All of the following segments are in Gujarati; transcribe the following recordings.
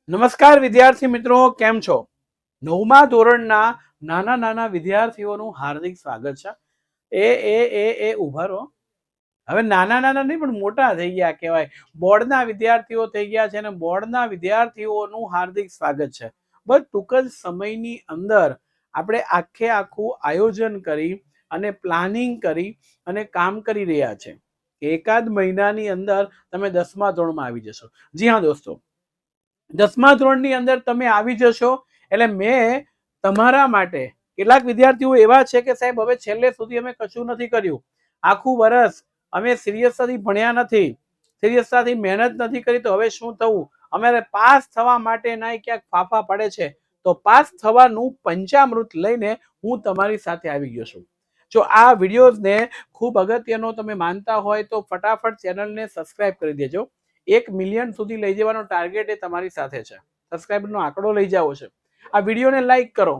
નમસ્કાર વિદ્યાર્થી મિત્રો, કેમ છો? નવમા ધોરણના નાના નાના વિદ્યાર્થીઓનું હાર્દિક સ્વાગત છે. એ ઉભા રહો. હવે નાના નાના નહીં પણ મોટા થઈ ગયા કહેવાય. બોર્ડના વિદ્યાર્થીઓ થઈ ગયા છે અને બોર્ડના વિદ્યાર્થીઓનું હાર્દિક સ્વાગત છે. બસ ટૂંક જ સમયની અંદર આપણે આખું આયોજન કરી અને પ્લાનિંગ કરી અને કામ કરી રહ્યા છે. એકાદ મહિનાની અંદર તમે 10મા ધોરણમાં આવી જશો. જી હા દોસ્તો, 10મા ધોરણની અંદર તમે આવી જશો એટલે મેં તમારા માટે કેટલાક વિદ્યાર્થીઓ એવા છે કે સાહેબ હવે છેલ્લે સુધી અમે કશું નથી કર્યું, આખું વર્ષ અમે સિરિયસલી ભણ્યા નથી, સિરિયસલી મહેનત નથી કરી, તો હવે શું થવું? અમારે પાસ થવા માટે ના ક્યાંક ફાફા પડે છે. તો પાસ થવાનું પંચામૃત લઈને હું તમારી સાથે આવી ગયો છું. જો આ વિડીયોઝને ખૂબ અગત્યનો તમે માનતા હોય તો ફટાફટ ચેનલને સબસ્ક્રાઇબ કરી દેજો. 1 મિલિયન સુધી લઈ જવાનો ટાર્ગેટ એ તમારી સાથે છે. સબસ્ક્રાઇબરનો આંકડો લઈ જાવો છે. આ વિડીયોને લાઈક કરો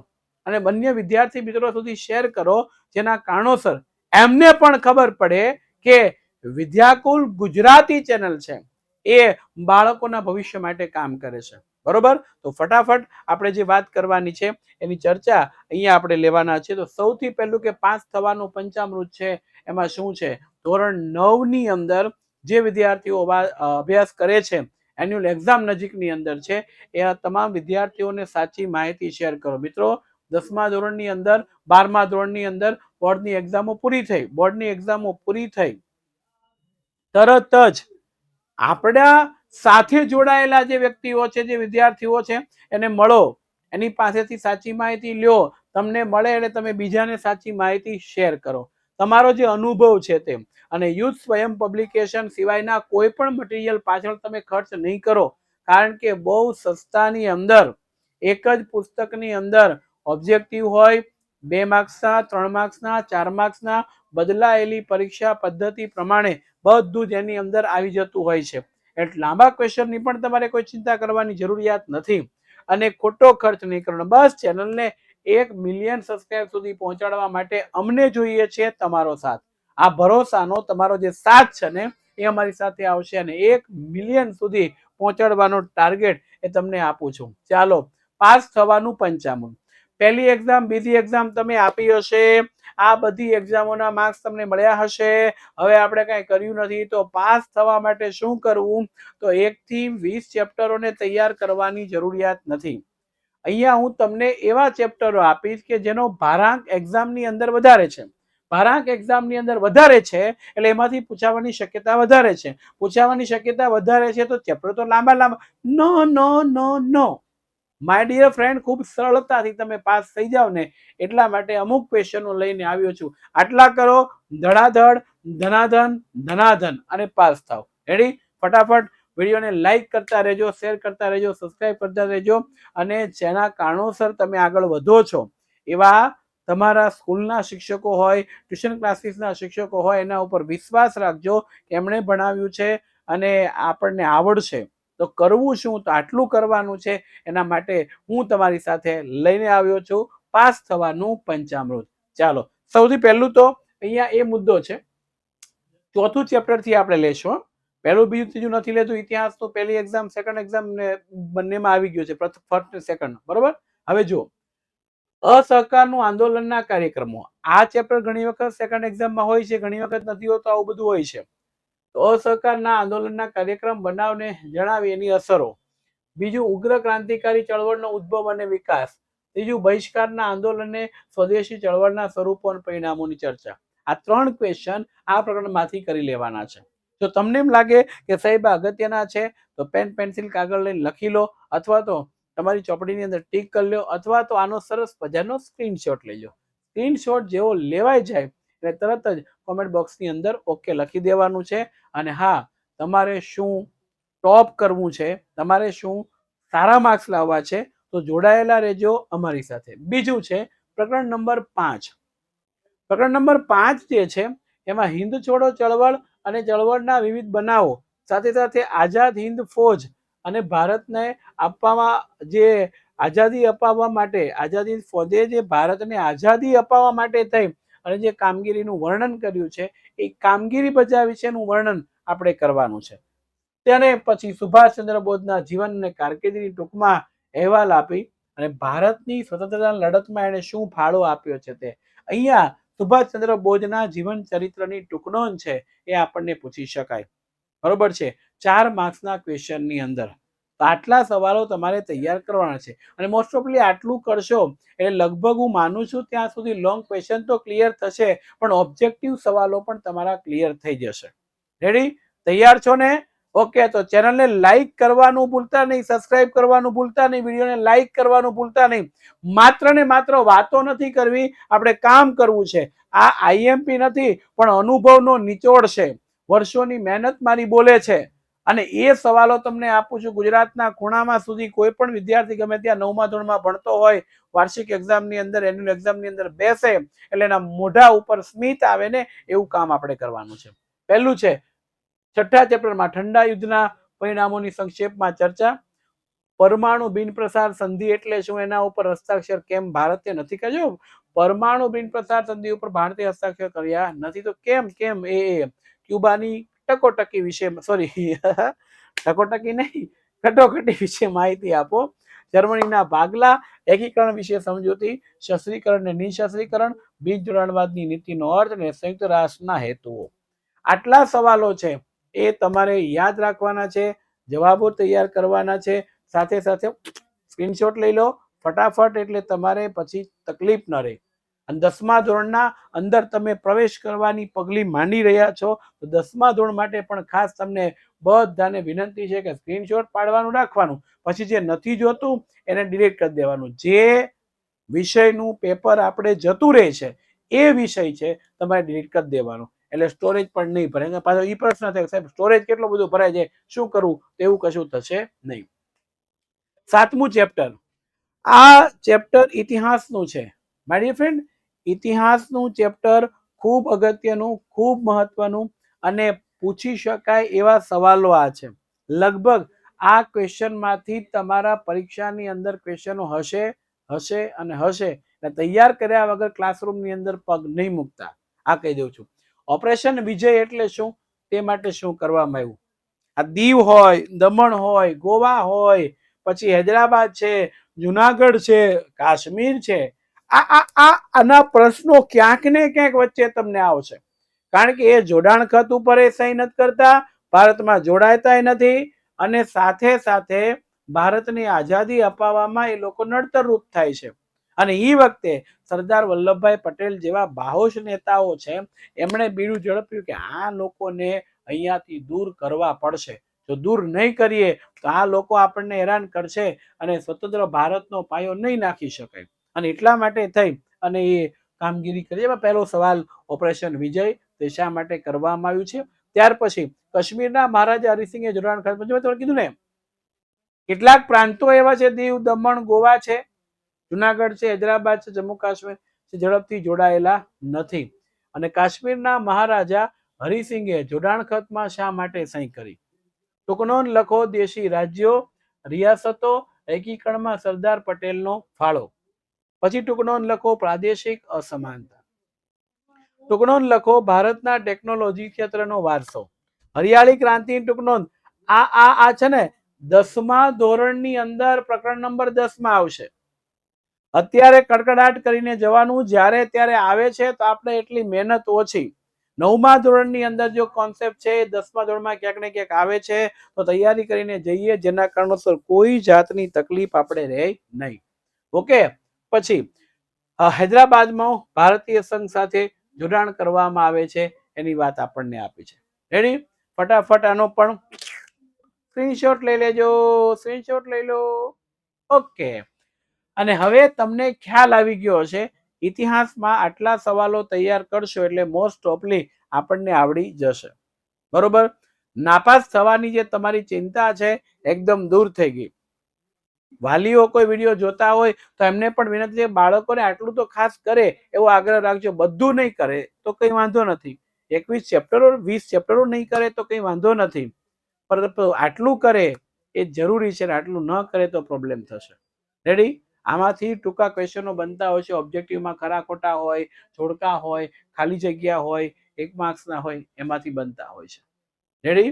અને બંને વિદ્યાર્થી મિત્રો સુધી શેર કરો, જેના કારણોસર એમને પણ ખબર પડે કે વિદ્યાકુલ ગુજરાતી ચેનલ છે એ બાળકોના ભવિષ્ય માટે કામ કરે છે. બરોબર? તો ફટાફટ આપણે જે વાત કરવાની છે એની ચર્ચા અહીંયા આપણે લેવાના છે. તો સૌથી પહેલું કે પાસ થવાનું પંચામૃત છે, એમાં શું છે? ધોરણ 9 ની અંદર જે વિદ્યાર્થીઓ અભ્યાસ કરે છે, એન્યુઅલ એક્ઝામ નજીકની અંદર છે, એ તમામ વિદ્યાર્થીઓને સાચી માહિતી શેર કરો. મિત્રો, 10મા ધોરણની અંદર 12મા ધોરણની અંદર બોર્ડની એક્ઝામો પૂરી થઈ. બોર્ડની એક્ઝામો પૂરી થઈ તરત જ આપણા સાથે જોડાયેલા જે વ્યક્તિઓ છે, જે વિદ્યાર્થીઓ છે, એને મળો, એની પાસેથી સાચી માહિતી લ્યો. તમને મળે એટલે તમે બીજાને સાચી માહિતી શેર કરો. તમારો જે અનુભવ છે તે, અને યુથ સ્વયં પબ્લિકેશન સિવાયના કોઈ પણ મટીરિયલ પાછળ તમે ખર્ચ નહીં કરો, કારણ કે બહુ સસ્તાની અંદર એક જ પુસ્તકની અંદર ઓબ્જેક્ટિવ હોય, 2 માર્ક્સના, 3 માર્ક્સના, 4 માર્ક્સના, બદલાયેલી પરીક્ષા પદ્ધતિ પ્રમાણે બધું જ એની અંદર આવી જતું હોય છે. એટલે લાંબા ક્વેશ્ચનની પણ તમારે કોઈ ચિંતા કરવાની જરૂરિયાત નથી અને ખોટો ખર્ચ નહીં કરવાનો. બસ ચેનલને 1 મિલિયન સબસ્ક્રાઇબ સુધી પહોંચાડવા માટે અમને જોઈએ છે તમારો સાથ. આ ભરોસાનો તમારો જે સાથ છે ને, એ અમારી સાથે આવશે અને 1 મિલિયન સુધી પહોંચાડવાનો ટાર્ગેટ એ તમને આપું છું. ચાલો, પાસ થવાનું પંચામૃત. પહેલી એક્ઝામ, બીજી એક્ઝામ તમે આપી હશે, આ બધી એક્ઝામોના માર્ક્સ તમને મળ્યા હશે. હવે આપણે કઈ કર્યું નથી, તો પાસ થવા માટે શું કરવું? તો 1 થી 20 ચેપ્ટરોને તૈયાર કરવાની જરૂરિયાત નથી. અહીંયા હું તમને એવા ચેપ્ટરો આપીશ કે જેનો ભારાંક એક્ઝામની અંદર વધારે છે. ભારાંક એક્ઝામની અંદર વધારે છે એટલે એમાંથી પૂછાવાની શક્યતા વધારે છે. પૂછાવાની શક્યતા વધારે છે તો ચેપ્ટર તો લાંબા લાંબા. નો નો નો નો માય ડિયર ફ્રેન્ડ, ખૂબ સરળતાથી તમે પાસ થઈ જાવ ને, એટલા માટે અમુક ક્વેશ્ચનો લઈને આવ્યો છું. આટલા કરો, ધડાધડ, ધનાધન, ધનાધન અને પાસ થાવ. રેડી? ફટાફટ વિડીયોને લાઈક કરતા રહેજો, શેર કરતા રહેજો, સબસ્ક્રાઇબ કરતા રહેજો, અને જેના કારણોસર તમે આગળ વધો છો એવા તમારા સ્કૂલના શિક્ષકો હોય, ટ્યુશન ક્લાસીસના શિક્ષકો હોય, એના ઉપર વિશ્વાસ રાખજો કે એમણે ભણાવ્યું છે અને આપણને આવડશે. તો કરવું શું? તો આટલું કરવાનું છે. એના માટે હું તમારી સાથે લઈને આવ્યો છું પાસ થવાનું પંચામૃત. ચાલો, સૌથી પહેલું તો અહીંયા એ મુદ્દો છે, ચોથું ચેપ્ટર થી આપણે લેશું. પહેલું, બીજું, ત્રીજું નથી લેતું. ઇતિહાસ તો પહેલી એક્ઝામ, સેકન્ડ એક્ઝામ ને બંનેમાં આવી ગયું છે, ફર્સ્ટ ને સેકન્ડ. બરોબર? હવે જુઓ, અસહકારનું આંદોલનના કાર્યક્રમો. આ ચેપ્ટર ઘણી વખત સેકન્ડ એક્ઝામમાં હોય છે, ઘણી વખત નથી હોતો. આવું બધું હોય છે. તો અસહકારના આંદોલનના કાર્યક્રમ બનાવને જણાવી એની અસરો. બીજું, ઉગ્ર ક્રાંતિકારી ચળવળનો ઉદ્ભવ અને વિકાસ. ત્રીજું, બહિષ્કારના આંદોલનને સ્વદેશી ચળવળના સ્વરૂપો અને પરિણામોની ચર્ચા. આ 3 ક્વેશ્ચન આ પ્રકરણમાંથી કરી લેવાના છે. જો તમને એમ લાગે કે સાહેબ અગત્યના છે, તો પેન પેન્સિલ કાગળ લઈને લખી લો, અથવા તો તમારી ચોપડીની અંદર ટીક કરી લો, અથવા તો આનો સરસ મજાનો સ્ક્રીનશોટ લેજો. સ્ક્રીનશોટ જેવો લેવાઈ જાય એટલે તરત જ કોમેન્ટ બોક્સની અંદર ઓકે લખી દેવાનું છે. અને હા, તમારે શું ટોપ કરવું છે, તમારે શું સારા માર્ક્સ લાવવા છે, તો જોડાયેલા રહેજો અમારી સાથે. બીજું છે પ્રકરણ નંબર 5. પ્રકરણ નંબર 5 જે છે એમાં હિન્દ છોડો ચળવળ અને ચળવળના વિવિધ બનાવો, સાથે સાથે આઝાદ હિન્દ ફૌજ અને ભારતને આપવામાં જે આઝાદી અપાવવા માટે, આઝાદ હિન્દ ફૌજે જે ભારતને આઝાદી અપાવવા માટે થઈ અને જે કામગીરીનું વર્ણન કર્યું છે, એ કામગીરી બજાવી છે એનું વર્ણન આપણે કરવાનું છે. તેને પછી સુભાષચંદ્ર બોઝના જીવન અને કારકિર્દીની ટૂંકમાં અહેવાલ આપી અને ભારતની સ્વતંત્રતા લડતમાં એણે શું ફાળો આપ્યો છે તે અહીંયા સુભાષચંદ્ર બોઝના જીવન ચરિત્રની ટૂંક નોંધ છે એ આપણને પૂછી શકાય. બરોબર છે. 4 માર્ક્સના ક્વેશ્ચનની અંદર તો આટલા સવાલો તમારે તૈયાર કરવાના છે અને મોસ્ટ ઓફલી આટલું કરશો એટલે લગભગ હું માનું છું ત્યાં સુધી લોંગ ક્વેશ્ચન તો ક્લિયર થશે પણ ઓબ્જેક્ટિવ સવાલો પણ તમારા ક્લિયર થઈ જશે. રેડી? તૈયાર છો ને? ઓકે, તો ચેનલને લાઈક કરવાનું ભૂલતા નહીં, સબસ્ક્રાઇબ કરવાનું ભૂલતા નહીં, વિડીયોને લાઈક કરવાનું ભૂલતા નહીં. માત્ર ને માત્ર વાતો નથી કરવી, આપણે કામ કરવું છે. આ આઈએમપી નથી પણ અનુભવનો નિચોડ છે. વર્ષોની મહેનત મારી બોલે છે અને એ સવાલો તમને આપું છું. ગુજરાતના ખૂણામાં સુધી કોઈ પણ વિદ્યાર્થી ગમે ત્યાં 9મા ધોરણમાં ભણતો હોય, વાર્ષિક એક્ઝામની અંદર, એન્યુઅલ એક્ઝામની અંદર બેસે એટલે એના મોઢા ઉપર સ્મિત આવે ને એવું કામ આપણે કરવાનું છે. પહેલું છે 6થા ચેપ્ટરમાં ઠંડા યુદ્ધના પરિણામોની સંક્ષેપમાં ચર્ચા. પરમાણુ બિનપ્રસાર સંધિ એટલે શું, એના ઉપર હસ્તાક્ષર કેમ ભારતે નથી કર્યો? પરમાણુ બિનપ્રસાર સંધિ ઉપર ભારતે હસ્તાક્ષર કર્યા નથી તો કેમ? એ ક્યુબાની ટકોટકી વિશે, સોરી ટકોટકી નહીં, કટોકટી વિશે માહિતી આપો. જર્મનીના ભાગલા, એકીકરણ વિશે સમજૂતી, સશસ્ત્રીકરણ ને નિઃશસ્ત્રીકરણ, બીજ જોડાણવાદની નીતિનો અર્થ અને સંયુક્ત રાષ્ટ્રના હેતુઓ. આટલા સવાલો છે એ તમારે યાદ રાખવાના છે, જવાબો તૈયાર કરવાના છે. સાથે સાથે સ્ક્રીનશોટ લઈ લો ફટાફટ, એટલે તમારે પછી તકલીફ ન રહે. અને 10મા ધોરણના અંદર તમે પ્રવેશ કરવાની પગલી માંડી રહ્યા છો તો 10મા ધોરણ માટે પણ ખાસ તમને બધાને વિનંતી છે કે સ્ક્રીનશોટ પાડવાનું રાખવાનું. પછી જે નથી જોતું એને ડિલીટ કરી દેવાનું. જે વિષયનું પેપર આપણે જતું રહે છે એ વિષય છે તમારે ડિલીટ કરી દેવાનો, એટલે સ્ટોરેજ પણ નહીં ભરાય. પાછો એ પ્રશ્ન થાય સાહેબ સ્ટોરેજ કેટલો બધો ભરાય છે, શું કરવું? એવું કશું થશે નહીં. 7મું ચેપ્ટર, આ ચેપ્ટર ઇતિહાસનું છે માય ડિયર ફ્રેન્ડ. ઇતિહાસનું ચેપ્ટર ખૂબ અગત્યનું, ખૂબ મહત્વનું અને પૂછી શકાય એવા સવાલો આ છે. લગભગ આ ક્વેશ્ચનમાંથી તમારા પરીક્ષાની અંદર ક્વેશ્ચનો હશે હશે અને હશે. તૈયાર કર્યા વગર ક્લાસરૂમની અંદર પગ નહીં મૂકતા, આ કહી દઉં છું. ઓપરેશન વિજય એટલે શું, તે માટે શું કરવામાં આવ્યું? આ દીવ હોય, દમણ હોય, ગોવા હોય, પછી હૈદરાબાદ છે, જુનાગઢ છે, કાશ્મીર છે, આના પ્રશ્નો ક્યાંક ને ક્યાંક વચ્ચે તમને આવશે. કારણ કે એ જોડાણ ખત ઉપર એ સહી નથી કરતા, ભારતમાં જોડાતા નથી અને સાથે સાથે ભારતની આઝાદી અપાવવામાં એ લોકો નડતરરૂપ થાય છે. અને એ વખતે સરદાર વલ્લભભાઈ પટેલ જેવા બાહોશ નેતાઓ છે એમણે બીડું ઝડપ્યું કે આ લોકોને અહીંયાથી દૂર કરવા પડશે. જો દૂર નહીં કરીએ તો આ લોકો આપણને હેરાન કરશે અને સ્વતંત્ર ભારતનો પાયો નહીં નાખી શકાય. અને એટલા માટે થઈ અને એ કામગીરી કરી. એમાં પહેલો સવાલ ઓપરેશન વિજય તે શા માટે કરવામાં આવ્યું છે. ત્યાર પછી કાશ્મીરના મહારાજા હરિસિંહે જોડાણ ખત, તમે કીધું ને કેટલાક પ્રાંતો એવા છે, દીવ, દમણ, ગોવા છે, જુનાગઢ છે, હૈદરાબાદ છે, જમ્મુ કાશ્મીર ઝડપથી જોડાયેલા નથી. અને કાશ્મીરના મહારાજા હરિસિંહે જોડાણ ખતમાં શા માટે સહી કરી? ટૂંકનોંધ લખો, દેશી રાજ્યો, રિયાસતો, એકીકરણમાં સરદાર પટેલનો ફાળો. પછી ટૂંકનોંધ લખો, પ્રાદેશિક અસમાનતા. ટૂંકનોંધ લખો, ભારતના ટેકનોલોજી ક્ષેત્રનો વારસો. હરિયાળી ક્રાંતિ ટૂંકનોંધ. આ છે ને 10મા ધોરણની અંદર પ્રકરણ નંબર 10 માં આવશે. અત્યારે કડકડાટ કરીને જવાનું, જ્યારે ત્યારે આવે છે તો આપણે એટલી મહેનત ઓછી. 9મા ધોરણની અંદર જો કોન્સેપ્ટ છે 10મા ધોરણમાં ક્યાંક ને ક્યાંક આવે છે તો તૈયારી કરીને જઈએ, જેના કારણોસર કોઈ જાતની તકલીફ આપણે રહે નહીં. ઓકે. પછી હૈદરાબાદમાં ભારતીય સંઘ સાથે જોડાણ કરવામાં આવે છે એની વાત આપણને આપી છે. રેડી? ફટાફટ આનો પણ સ્ક્રીનશોટ લઈ લેજો, સ્ક્રીનશોટ લઈ લો. ઓકે. અને હવે તમને ખ્યાલ આવી ગયો હશે, ઇતિહાસમાં આટલા સવાલો તૈયાર કરશો એટલે મોસ્ટ ઓફલી આપણને આવડી જશે. બરોબર? નાપાસ થવાની જે તમારી ચિંતા છે એકદમ દૂર થઈ ગઈ. વાલીઓ કોઈ વિડીયો જોતા હોય તો એમને પણ વિનંતી છે, બાળકોને આટલું તો ખાસ કરે એવો આગ્રહ રાખજો. બધું નહીં કરે તો કઈ વાંધો નથી, 21 ચેપ્ટરો 20 ચેપ્ટરો નહીં કરે તો કઈ વાંધો નથી, પરંતુ આટલું કરે એ જરૂરી છે. આટલું ન કરે તો પ્રોબ્લેમ થશે. રેડી? આમાંથી ટૂંકા ક્વેશ્ચનો બનતા હોય છે, ઓબ્જેક્ટિવમાં ખરા ખોટા હોય, જોડકા હોય, ખાલી જગ્યા હોય, 1 માર્ક્સના હોય, એમાંથી બનતા હોય છે. રેડી?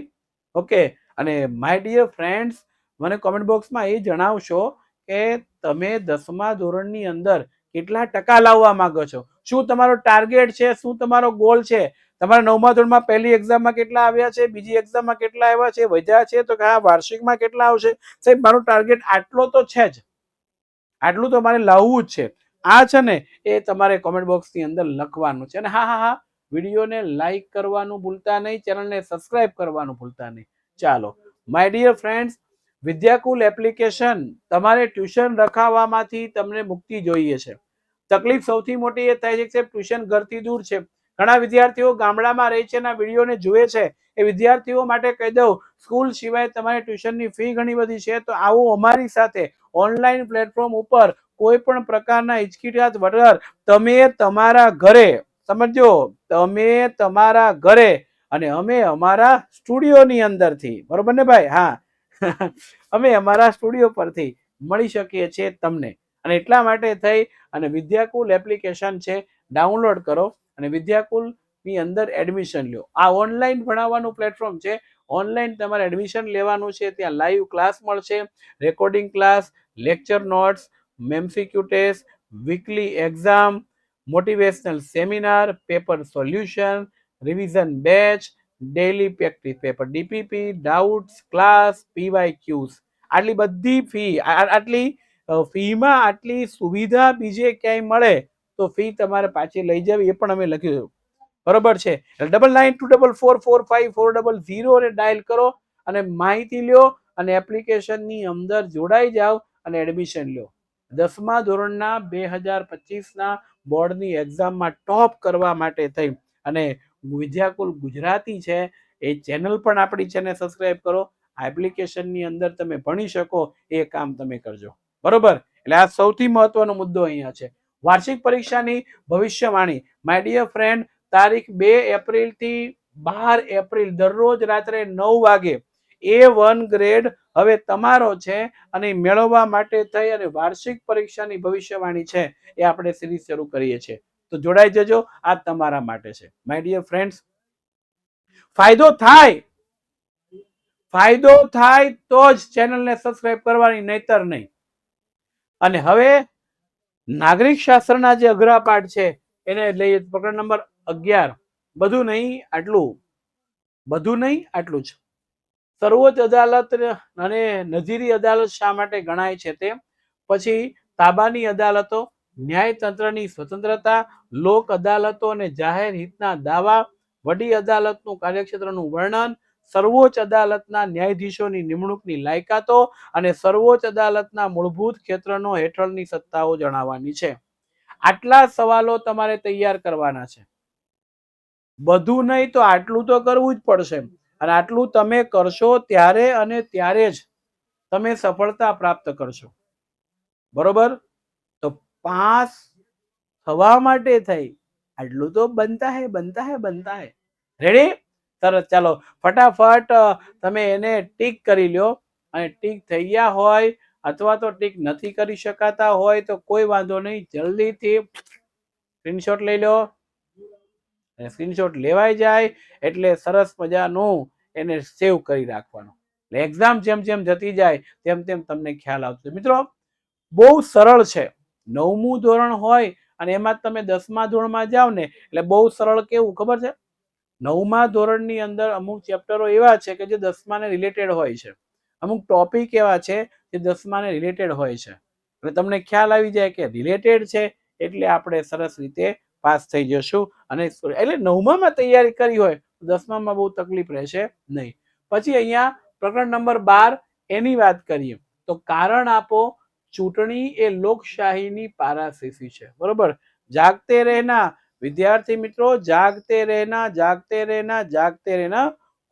ઓકે. અને માય ડિયર ફ્રેન્ડ્સ, મને કોમેન્ટ બોક્સમાં એ જણાવશો કે તમે 10મા ધોરણની અંદર કેટલા ટકા લાવવા માંગો છો. શું તમારો ટાર્ગેટ છે, શું તમારો ગોલ છે. તમારા 9મા ધોરણમાં પહેલી એક્ઝામમાં કેટલા આવ્યા છે, બીજી એક્ઝામમાં કેટલા આવ્યા છે, વધ્યા છે તો કે વાર્ષિકમાં કેટલા આવશે. સાહેબ મારો ટાર્ગેટ આટલો તો છે જ, આટલું તો મારે લાવવું જ છે. આ છે ને એ તમારે કોમેન્ટ બોક્સની અંદર લખવાનું છે. અને હા હા હા, વિડીયોને લાઈક કરવાનું ભૂલતા નહીં, ચેનલને સબસ્ક્રાઇબ કરવાનું ભૂલતા નહીં. ચાલો my dear friends, Vidyakul application તમારે ટ્યુશન રખાવવામાંથી તમને મુક્તિ જોઈએ છે. તકલીફ સૌથી મોટી એ થાય છે કે ટ્યુશન ઘરથી દૂર છે. ઘણા વિદ્યાર્થીઓ ગામડામાં રહે છે અને વિડીયોને જુએ છે. એ વિદ્યાર્થીઓ માટે કહી દઉં, સ્કૂલ સિવાય તમારે ટ્યુશનની ફી ઘણી બધી છે, તો આવો અમારી સાથે ઓનલાઈન પ્લેટફોર્મ ઉપર કોઈ પણ પ્રકારના હિચકિચાટ વગર તમે તમારા ઘરે, સમજો, તમે તમારા ઘરે અને અમે અમારા સ્ટુડિયોની અંદરથી, બરોબર ને ભાઈ? હા અમે અમારા સ્ટુડિયો પરથી મળી શકીએ છીએ તમને. અને એટલા માટે થઈ અને વિદ્યાકુલ એપ્લિકેશન છે, ડાઉનલોડ કરો અને વિદ્યાકુલ ની અંદર એડમિશન લો. આ ઓનલાઈન ભણાવવાનું પ્લેટફોર્મ છે. ઓનલાઈન તમારે એડમિશન લેવાનું છે. ત્યાં લાઈવ ક્લાસ મળશે, recording class, lecture notes, MCQ test, weekly exam, motivational seminar, paper solution, revision batch, daily practice paper DPP, doubts class, PYQs. આટલી બધી ફી, આટલી ફીમાં આટલી સુવિધા બીજે ક્યાંય મળે તો ફી તમારે પાછી લઈ જવી, એ પણ અમે લખ્યું, બરોબર છે. 9924445400 ને ડાયલ કરો અને માહિતી લ્યો અને એપ્લિકેશનની અંદર જોડાઈ જાઓ અને એડમિશન લ્યો. 10મા ધોરણના 2025ના બોર્ડની એક્ઝામમાં ટોપ કરવા માટે થઈ અને વિદ્યાકુલ ગુજરાતી છે એ ચેનલ પણ આપણી છે ને સબસ્ક્રાઇબ કરો. આ એપ્લિકેશનની અંદર તમે ભણી શકો એ કામ તમે કરજો, બરોબર? એટલે આ સૌથી મહત્વનો મુદ્દો અહીંયા છે. વાર્ષિક પરીક્ષાની ભવિષ્યવાણી, માય ડિયર ફ્રેન્ડ, તારીખ 2 એપ્રિલ થી 12 એપ્રિલ દરરોજ રાત્રે 9 વાગે A1 ગ્રેડ હવે તમારો છે અને મેળવવા માટે થઈ અને વાર્ષિક પરીક્ષાની ભવિષ્યવાણી છે એ આપણે સિરીઝ શરૂ કરીએ છીએ. તો જોડાઈ જજો, આ તમારા માટે છે. માય ડિયર ફ્રેન્ડ્સ, ફાયદો થાય તો જ ચેનલને સબસ્ક્રાઇબ કરવાની, નહીતર નહીં. અને હવે નાગરિક શાસ્ત્રના જે અઘરા પાઠ છે એને લઈએ. પ્રકરણ નંબર 11. બધું નહીં આટલું જ. સર્વોચ્ચ અદાલત અને નજીરી અદાલત શા માટે ગણાય છે તે પછી તાબાની અદાલતો, ન્યાયતંત્રની સ્વતંત્રતા, લોક અદાલતો અને જાહેર હિતના દાવા, વડી અદાલતનું કાર્યક્ષેત્રનું વર્ણન, સર્વોચ્ચ અદાલતના ન્યાયાધીશોની નિમણૂકની લાયકાતો અને સર્વોચ્ચ અદાલતના મૂળભૂત ક્ષેત્રનો હેઠળની સત્તાઓ જણાવવાની છે. આટલા સવાલો તમારે તૈયાર કરવાના છે. બધું નહીં તો આટલું તો કરવું જ પડશે. અને આટલું તમે કરશો ત્યારે અને ત્યારે જ તમે સફળતા પ્રાપ્ત કરશો, બરોબર? તો પાસ થવા માટે થઈ આટલું તો બનતા હે. રેડી? સરસ. ચાલો ફટાફટ તમે એને ટીક કરી લ્યો. અને ટીક થઈ ગયા હોય અથવા તો ટીક નથી કરી શકાતા હોય તો કોઈ વાંધો નહીં, જલ્દીથી સ્ક્રીનશોટ લઈ લો. સ્ક્રીનશોટ લેવાઈ જાય એટલે સરસ મજાનું એને સેવ કરી રાખવાનું. એટલે એક્ઝામ જેમ જેમ જતી જાય તેમ તેમ તમને ખ્યાલ આવશે. મિત્રો બહુ સરળ છે. 9મું ધોરણ હોય અને એમાં તમે 10મા ધોરણમાં જાઓ ને એટલે બહુ સરળ. કેવું ખબર છે? 9મા ધોરણની અંદર અમુક ચેપ્ટરો એવા છે કે જે 10માને રિલેટેડ હોય છે. અમુક ટોપિક એવા છે જે 10માને રિલેટેડ હોય છે. એટલે તમને ખ્યાલ આવી જાય કે રિલેટેડ છે એટલે આપણે સરસ રીતે પાસ થઈ જશું. અને એટલે 9મામાં તૈયારી કરી હોય 10મામાં બહુ તકલીફ રહેશે નહીં. પછી અહીંયા પ્રકરણ નંબર 12 એની વાત કરીએ તો કારણ આપો, ચૂંટણી એ લોકશાહીની પારાશીશી છે, બરોબર? જાગતે રહેના વિદ્યાર્થી મિત્રો, જાગતે રહેના,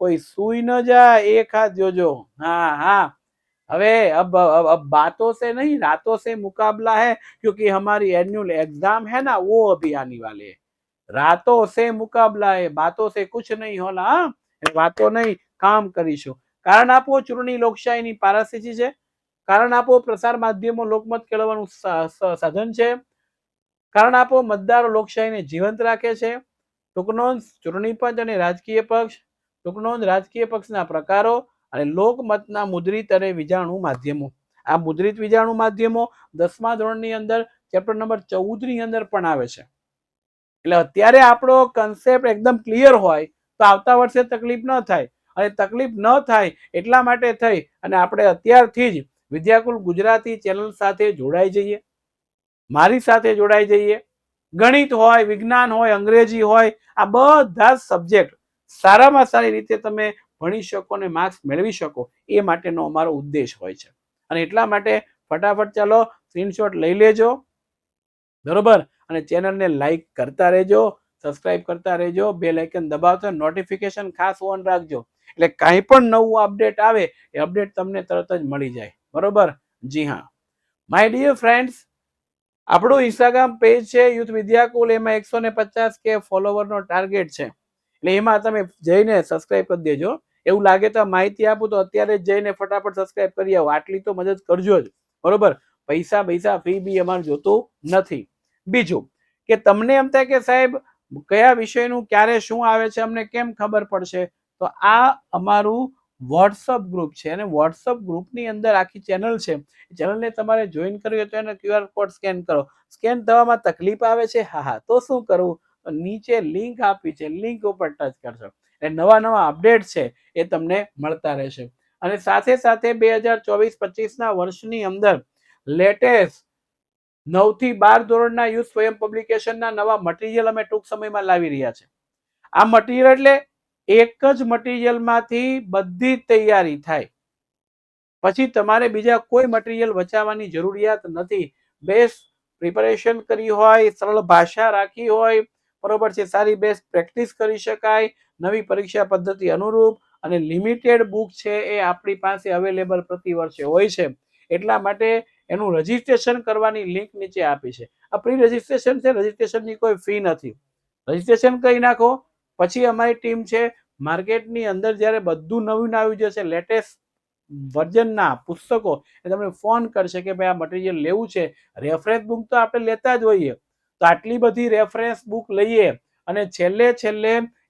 કોઈ સુઈ ન જાય. એક હાથ જોજો. હા. હવે अब बातों से नहीं रातों से मुकाबला है, क्योंकि हमारी एनुअल एग्जाम है ना वो अभी आने वाले है. रातों से मुकाबला है, बातों से कुछ नहीं होना. વાતો નહીં, કામ કરીશું. કારણ આપો, ચૂંટણી લોકશાહીની પારાશીશી છે. કારણ આપો, પ્રસાર માધ્યમો લોકમત કેળવવાનું સાધન છે. કારણ આપો, મતદારો લોકશાહીને જીવંત રાખે છે. ટૂંક નોંધ, ચૂંટણી પંચ અને રાજકીય પક્ષ. ટૂંક નોંધ, રાજકીય પક્ષના પ્રકારો અને લોકમતના મુદ્રિત અને વિજાણુ માધ્યમો. આ મુદ્રિત વિજાણુ માધ્યમો 10મા ધોરણની અંદર ચેપ્ટર નંબર 14 ની અંદર પણ આવે છે. એટલે અત્યારે આપણો કન્સેપ્ટ એકદમ ક્લિયર હોય તો આવતા વર્ષે તકલીફ ન થાય. અને તકલીફ ન થાય એટલા માટે થઈ અને આપણે અત્યારથી જ વિદ્યાકુલ ગુજરાતી ચેનલ સાથે જોડાઈ જઈએ, મારી સાથે જોડાઈ જઈએ. ગણિત હોય, વિજ્ઞાન હોય, અંગ્રેજી હોય, આ બધા સબ્જેક્ટ સારામાં સારી રીતે તમે ભણી શકો અને માર્ક્સ મેળવી શકો એ માટેનો અમારો ઉદ્દેશ હોય છે. અને એટલા માટે ફટાફટ ચાલો સ્ક્રીનશોટ લઈ લેજો, બરોબર, અને ચેનલને લાઈક કરતા રહેજો, સબસ્ક્રાઇબ કરતા રહેજો, બેલ આઇકન દબાવતો નોટિફિકેશન ખાસ ઓન રાખજો, એટલે કાંઈ પણ નવું અપડેટ આવે એ અપડેટ તમને તરત જ મળી જાય, બરોબર. જી હા માય ડિયર ફ્રેન્ડ્સ, આપણું ઇન્સ્ટાગ્રામ પેજ છે યુથ વિદ્યાકુલ, એમાં 150K ફોલોવરનો ટાર્ગેટ છે. એટલે એમાં તમે જઈને સબસ્ક્રાઇબ કરી દેજો. એવું લાગે તો માહિતી આપું તો અત્યારે જ જઈને ફટાફટ સબસ્ક્રાઇબ કરી આવો, આટલી તો મદદ કરજો જ, બરોબર. પૈસા ફી બી અમારે જોતું નથી. બીજું કે તમને એમ થાય કે સાહેબ કયા વિષયનું ક્યારે શું આવે છે અમને કેમ ખબર પડશે, તો આ અમારું વોટ્સઅપ ગ્રુપ છે અને વોટ્સઅપ ગ્રુપની અંદર આખી ચેનલ છે. ચેનલને તમારે જોઈન કરવી હોય તો એને QR કોડ સ્કેન કરો. સ્કેન થવામાં તકલીફ આવે છે, હા, તો શું કરવું, નીચે લિંક આપી છે, લિંક ઉપર ટચ કરશો એટલે નવા અપડેટ છે એ તમને મળતા રહેશે. અને સાથે સાથે 2024-25ના વર્ષની અંદર લેટેસ્ટ 9 થી 12 ધોરણના યુથ સ્વયં પબ્લિકેશનના નવા મટીરિયલ અમે ટૂંક સમયમાં લાવી રહ્યા છે. આ મટીરિયલ એટલે એક જ મટીરિયલમાંથી બધી તૈયારી થાય, પછી તમારે બીજા કોઈ મટીરિયલ વચાવવાની જરૂરિયાત નથી. બેસ્ટ પ્રિપેરેશન કરી હોય, સરળ ભાષા રાખી હોય, બરોબર છે, સારી બેસ્ટ પ્રેક્ટિસ કરી શકાય, નવી પરીક્ષા પદ્ધતિ અનુરૂપ અને લિમિટેડ બુક છે એ આપણી પાસે અવેલેબલ પ્રતિ વર્ષે હોય છે. એટલા માટે એનું રજીસ્ટ્રેશન કરવાની લિંક નીચે આપી છે. આ પ્રી રજીસ્ટ્રેશન છે, રજીસ્ટ્રેશનની કોઈ ફી નથી. રજીસ્ટ્રેશન કરી નાખો, પછી અમારી ટીમ છે માર્કેટની અંદર જ્યારે બધું નવું આવી જશે, લેટેસ્ટ વર્ઝનના પુસ્તકો, એ તમને ફોન કરશે કે ભાઈ આ મટીરિયલ લેવું છે. રેફરન્સ બુક તો આપણે લેતા જ હોઈએ, તો આટલી બધી રેફરન્સ બુક લઈએ અને છેલ્લે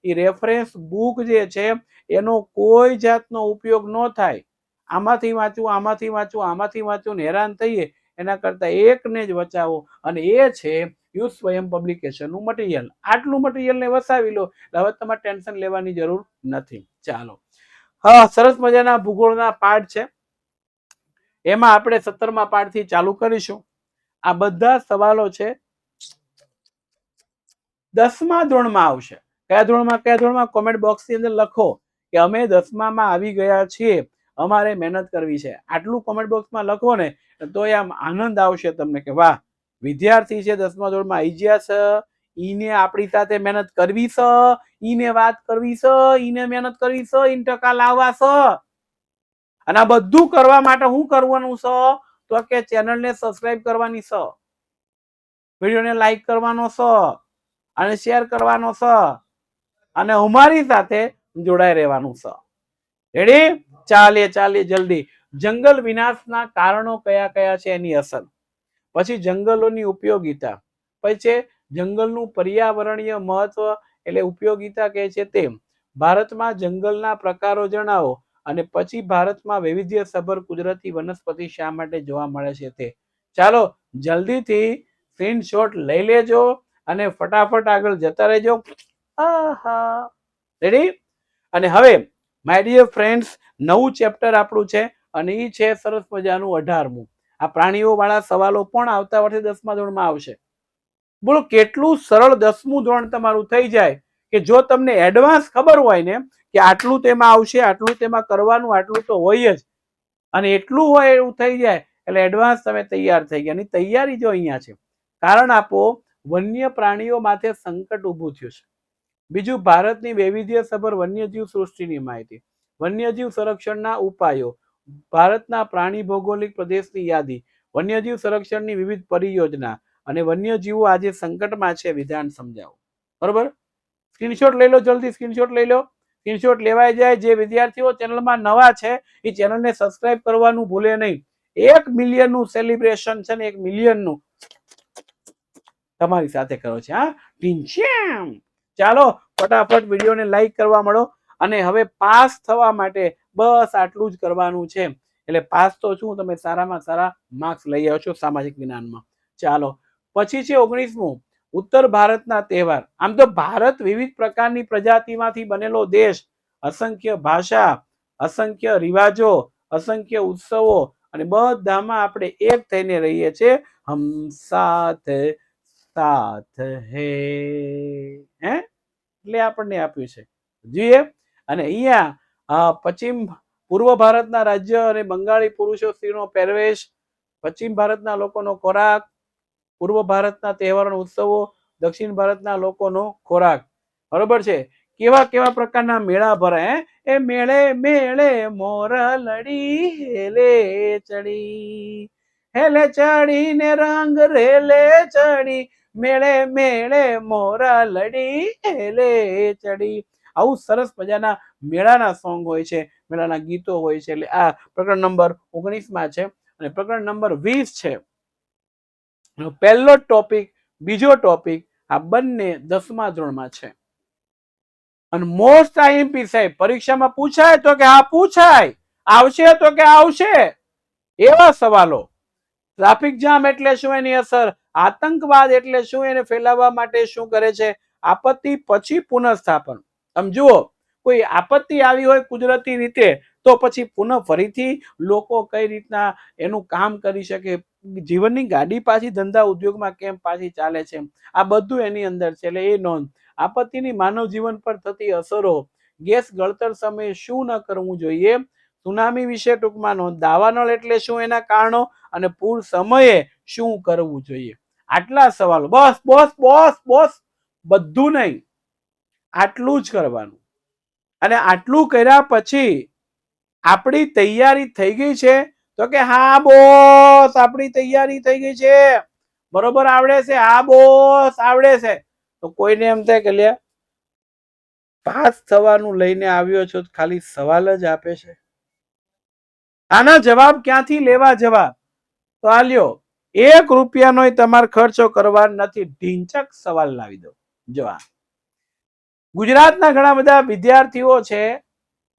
એ રેફરન્સ બુક જે છે એનો કોઈ જાતનો ઉપયોગ ન થાય, આમાંથી વાંચું ને હેરાન થઈએ એના કરતા એકને જ વચાવો, અને એ છે યુથ સ્વયં પબ્લિકેશનનું મટીરિયલ. આટલું મટીરિયલને વસાવી લો એટલે હવે તમારે ટેન્શન લેવાની જરૂર નથી. ચાલો, હા, સરસ મજાના ભૂગોળના પાઠ છે, એમાં આપણે 17મા પાઠથી ચાલુ કરીશું. આ બધા સવાલો છે 10મા ધોરણમાં આવશે. કયા ધોરણમાં કોમેન્ટ બોક્સની અંદર લખો કે અમે 10મામાં આવી ગયા છીએ, અમારે મહેનત કરવી છે. આટલું કોમેન્ટ બોક્સમાં લખો ને તો આમ આનંદ આવશે તમને કે વાહ, વિદ્યાર્થી છે 10મા ધોરણમાં આવી ગયા છે, ઈને આપણી સાથે મહેનત કરવી છે, ઈને વાત કરવી છે, ઈને મહેનત કરવી છે, ઈને ટકા લાવવા છે. અને આ બધું કરવા માટે શું કરવાનું છે, તો કે ચેનલને સબસ્ક્રાઇબ કરવાની છે, વિડીયોને લાઈક કરવાનો છે અને શેર કરવાનો છે અને અમારી સાથે જોડાઈ રહેવાનું છે. રેડી? ચાલીએ જલ્દી. જંગલ વિનાશના કારણો કયા કયા છે એની અસર, પછી જંગલોની ઉપયોગિતા, પછી જંગલનું પર્યાવરણીય મહત્વ એટલે ઉપયોગિતા કે છે તે, ભારતમાં જંગલના પ્રકારો જણાવો, અને પછી ભારતમાં વૈવિધ્યસભર કુદરતી વનસ્પતિ શા માટે જોવા મળે છે તે. ચાલો જલ્દીથી સ્ક્રીનશોટ લઈ લેજો અને ફટાફટ આગળ જતા રહેજો. આહા, રેડી? અને હવે માય ડિયર ફ્રેન્ડ્સ, નવું ચેપ્ટર આપણું છે અને એ છે સરસ મજાનું 18મું. આ પ્રાણીઓ વાળા સવાલો પણ આવતા વર્ષે 10મા ધોરણમાં આવશે. બોલો કેટલું સરળ 10મું ધોરણ તમારું થઈ જાય કે જો તમને એડવાન્સ ખબર હોય ને કે આટલું તેમાં આવશે, આટલું તેમાં કરવાનું, આટલું તો હોય જ, અને એટલું હોય એવું થઈ જાય એટલે એડવાન્સ તમે તૈયાર થઈ ગયા. ની તૈયારી જો અહીંયા છે. કારણ આપો, વન્ય પ્રાણીઓ માથે સંકટ ઊભું થયું છે. બીજું, ભારતની વૈવિધ્યસભર વન્યજીવ સૃષ્ટિની માહિતી, વન્યજીવ સંરક્ષણના ઉપાયો, ભારતના પ્રાણી ભૌગોલિક પ્રદેશની યાદી, વન્યજીવ સંરક્ષણની વિવિધ પરિયોજના અને વન્યજીવો આજે સંકટમાં છે વિધાન સમજાવો. બરોબર? સ્ક્રીનશોટ લઈ લો, જલ્દી સ્ક્રીનશોટ લઈ લો. સ્ક્રીનશોટ લેવાય જાય. જે વિદ્યાર્થીઓ ચેનલમાં નવા છે એ ચેનલને સબસ્ક્રાઇબ કરવાનું ભૂલે નહીં. 1 મિલિયનનું સેલિબ્રેશન છે ને, 1 મિલિયનનું તમારી સાથે કરો છે. હા, ટીંચેમ. ચાલો ફટાફટ વિડીયોને લાઈક કરવા મળો અને હવે પાસ થવા માટે બસ આટલું જ કરવાનું છે, એટલે પાસ તો છું, તમે સારામાં સારા માર્ક્સ લઈ આવશો સામાજિક વિજ્ઞાનમાં. ચાલો પછી છે 19મું, ઉત્તર ભારતના તહેવાર. આમ તો ભારત વિવિધ પ્રકારની પ્રજાતિમાંથી બનેલો દેશ, અસંખ્ય ભાષા, અસંખ્ય રિવાજો, અસંખ્ય ઉત્સવો, અને બધામાં આપણે એક થઈને રહીએ છીએ. હમ સાથ સાથ હે એટલે આપણને આપ્યું છે જોઈએ. અને અહીંયા પશ્ચિમ પૂર્વ ભારતના રાજ્ય અને બંગાળી પુરુષો સ્ત્રીનો પહેરવેશ, પશ્ચિમ ભારતના લોકોનો ખોરાક, પૂર્વ ભારતના તહેવારો ઉત્સવો, દક્ષિણ ભારતના લોકોનો ખોરાક. બરોબર છે. કેવા કેવા પ્રકારના મેળા ભરાય. એ મેળે મેળે મોર લડી હેલે ચડી, હેલે ચડીને રંગ રેલે ચડી, મેળે મેળે મોરા લડી હેલે ચડી. આવું સરસ મજાના મેળાના સોંગ હોય છે, મેળાના ગીતો હોય છે. એટલે આ પ્રકરણ નંબર 19 છે. અને પ્રકરણ નંબર 20 છે. પહેલો ટોપિક, બીજો ટોપિક આ બંને 10મા ધોરણમાં છે. અને મોસ્ટ આઈએમપી સાહેબ પરીક્ષામાં પૂછાય તો કે હા પૂછાય, આવશે તો કે આવશે એવા સવાલો. ટ્રાફિક જામ એટલે શું, એની અસર. આતંકવાદ એટલે શું, એને ફેલાવવા માટે શું કરે છે. આપત્તિ પછી પુનઃસ્થાપન. તમે જુઓ, કોઈ આપત્તિ આવી હોય કુદરતી રીતે, તો પછી પુનઃ ફરીથી લોકો કઈ રીતના એનું કામ કરી શકે, જીવનની ગાડી પાછી ધંધા ઉદ્યોગમાં કેમ પાછી ચાલે છે, આ બધું એની અંદર છે. એટલે એ નોંધ. આપત્તિની માનવ જીવન પર થતી અસરો, ગેસ ગળતર સમયે શું ન કરવું જોઈએ, સુનામી વિશે ટૂંકમાં નોંધ, દાવા નળ એટલે શું, એના કારણો, અને પૂર સમયે શું કરવું જોઈએ. આટલા સવાલો. બસ બોસ બોસ બોસ, બધું નહીં, આટલું જ કરવાનું. અને આટલું કર્યા પછી આપણી તૈયારી થઈ ગઈ છે, તો કે હા બોસ આપણી તૈયારી થઈ ગઈ છે, બરોબર આવડે છે, હા બોસ આવડે છે. તો કોઈને એમ થાય કે લે પાસ થવાનું લઈને આવ્યો છો, ખાલી સવાલ જ આપે છે, આના જવાબ ક્યાંથી લેવા જવાબ. તો આ લ્યો, 1 રૂપિયાનો તમારે ખર્ચો કરવા નથી, ઢીંચક સવાલ લાવી દો. જવાબ. ગુજરાતના ઘણા બધા વિદ્યાર્થીઓ છે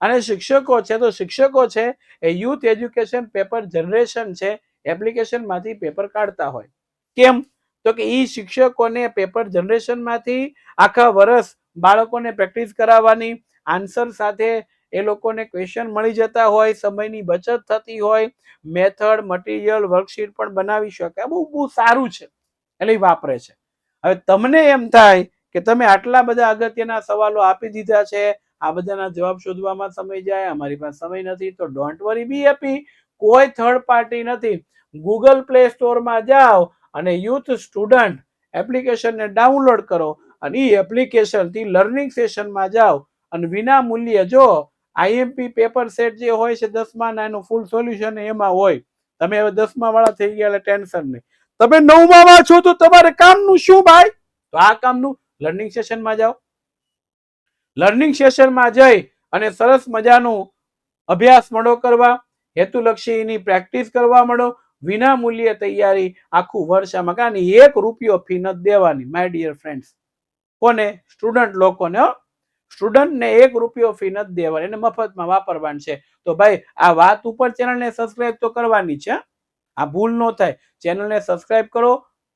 અને શિક્ષકો છે. તો શિક્ષકો છે એ યુથ એજ્યુકેશન પેપર જનરેશન છે એપ્લિકેશન માંથી પેપર કાઢતા હોય. કેમ? તો કે ઈ શિક્ષકોને પેપર જનરેશન માંથી આખા વર્ષ બાળકોને પ્રેક્ટિસ કરાવવાની, આન્સર સાથે એ લોકોને ક્વેશ્ચન મળી જતા હોય, સમયની બચત થતી હોય, મેથડ મટીરિયલ વર્કશીટ પણ બનાવી શકે. બહુ બહુ સારું છે, એટલે વાપરે છે. હવે તમને એમ થાય કે તમે આટલા બધા અગત્યના સવાલો આપી દીધા છે, આ બધાના જવાબ શોધવામાં સમય જાય, અમારી પાસે સમય નથી. તો ડોન્ટ વરી, બી હેપી. કોઈ થર્ડ પાર્ટી નથી. ગૂગલ પ્લે સ્ટોરમાં જાઓ અને યુથ સ્ટુડન્ટ એપ્લિકેશનને ડાઉનલોડ કરો, અને એ એપ્લિકેશન થી લર્નિંગ સેશનમાં જાઓ અને વિના મૂલ્યે જો આઈએમપી પેપર સેટ જે હોય છે 10મા એનું ફૂલ સોલ્યુશન એમાં હોય. તમે હવે 10મા વાળા થઈ ગયા એટલે ટેન્શન નહીં. તમે 9મા છો તો તમારે કામનું શું ભાઈ? તો આ કામનું લર્નિંગ સેશનમાં જાઓ. લર્નિંગ સેશનમાં જઈ અને સરસ મજાનું અભ્યાસ મળો કરવા, હેતુલક્ષીની પ્રેક્ટિસ કરવા મળો, વિના મૂલ્યે તૈયારી આખું વર્ષ. આમાં કાની 1 રૂપિયો ફી નથી દેવાની માય ડિયર ફ્રેન્ડ્સ. કોને? સ્ટુડન્ટ લોકોને. સ્ટુડન્ટને 1 રૂપિયો ફી નથી દેવાની, એને મફતમાં વાપરવાનું છે. તો ભાઈ આ વાત ઉપર ચેનલને સબસ્ક્રાઇબ તો કરવાની છે, આ ભૂલ ન થાય. ચેનલને સબસ્ક્રાઇબ કરો,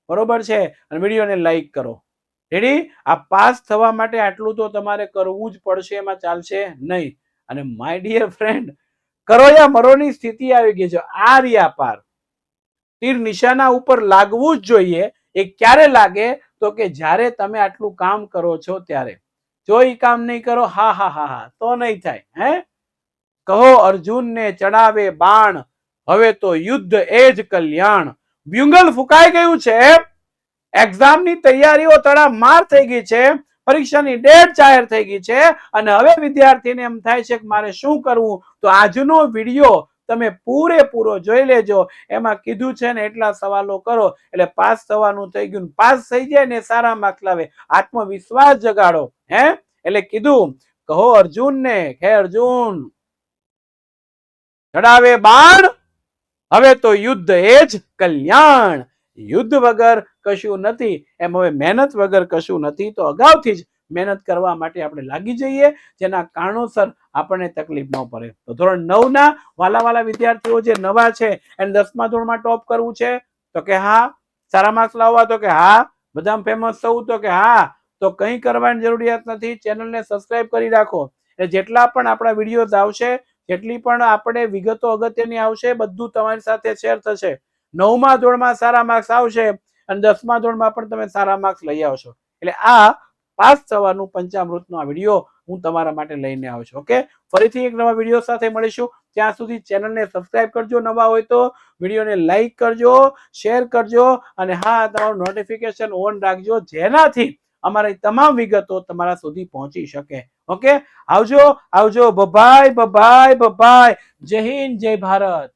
બરોબર છે, અને વિડીયોને લાઈક કરો. રેડી? આ પાસ થવા માટે આટલું તો તમારે કરવું જ પડશે, એમાં ચાલશે નહીં. અને માય ડિયર ફ્રેન્ડ, કરો યા મરોની સ્થિતિ આવી ગઈ છે. આ રહ્યા પાર, તીર નિશાના ઉપર લાગવું જ જોઈએ. એ ક્યારે લાગે? તો કે જ્યારે તમે આટલું કામ કરો છો ત્યારે. જો એ કામ નહીં કરો, હા હા હા હા, તો નહીં થાય. હે કહો અર્જુનને ચડાવે બાણ, હવે તો યુદ્ધ એ જ કલ્યાણ. બ્યુંગલ ફૂંકાઈ ગયું છે, એક્ઝામની તૈયારીઓ તડામાર થઈ ગઈ છે, પરીક્ષાની ડેટ જાહેર થઈ ગઈ છે, અને હવે વિદ્યાર્થીને એમ થાય છે કે મારે શું કરવું. તો આજનો વિડીયો તમે પૂરેપૂરો જોઈ લેજો. એમાં કીધું છે ને એટલા સવાલો કરો એટલે પાસ થવાનું થઈ ગયું. પાસ થઈ જાય ને સારા માર્ક્સ લાવે, આત્મવિશ્વાસ જગાડો. હે એટલે કીધું, કહો અર્જુનને, હે અર્જુન ચડાવે બાણ, હવે તો યુદ્ધ એ જ કલ્યાણ. યુદ્ધ વગર કશું નથી, એમ હવે મહેનત વગર કશું નથી. તો અગાઉથી જ મહેનત કરવા માટે આપણે લાગી જઈએ, જેના કારણોસર આપણને તકલીફ ન પડે. તો ધોરણ 9 ના વાલા વિદ્યાર્થીઓ જે નવા છે એને 10મા ધોરણમાં ટોપ કરવું છે તો કે હા, સારા માર્ક્સ લાવવા તો કે હા, બધામાં ફેમસ થવું તો કે હા. તો કંઈ કરવાની જરૂરિયાત નથી, ચેનલને સબસ્ક્રાઇબ કરી રાખો. એટલે જેટલા પણ આપણા વિડીયોઝ આવશે, જેટલી પણ આપણે વિગતો અગત્યની આવશે, બધું તમારી સાથે શેર થશે. 9મા ધોરણમાં સારા માર્ક્સ આવશે અને 10મા ધોરણમાં પણ તમે સારા માર્ક્સ લઈ આવશો. એટલે આ પાસ થવાનું પંચામૃતનો આ વિડીયો હું તમારા માટે લઈને આવ્યો છું. ઓકે, ફરીથી એક નવા વિડીયો સાથે મળીશું. ત્યાં સુધી ચેનલને સબસ્ક્રાઇબ કરજો, નવા હોય તો વિડીયોને લાઈક કરજો, શેર કરજો અને હા, તમારું નોટિફિકેશન ઓન રાખજો, જેનાથી અમારી તમામ વિગતો તમારા સુધી પહોંચી શકે. ઓકે, આવજો આવજો, બબાય બબાય બબાય. જય હિન્દ, જય ભારત.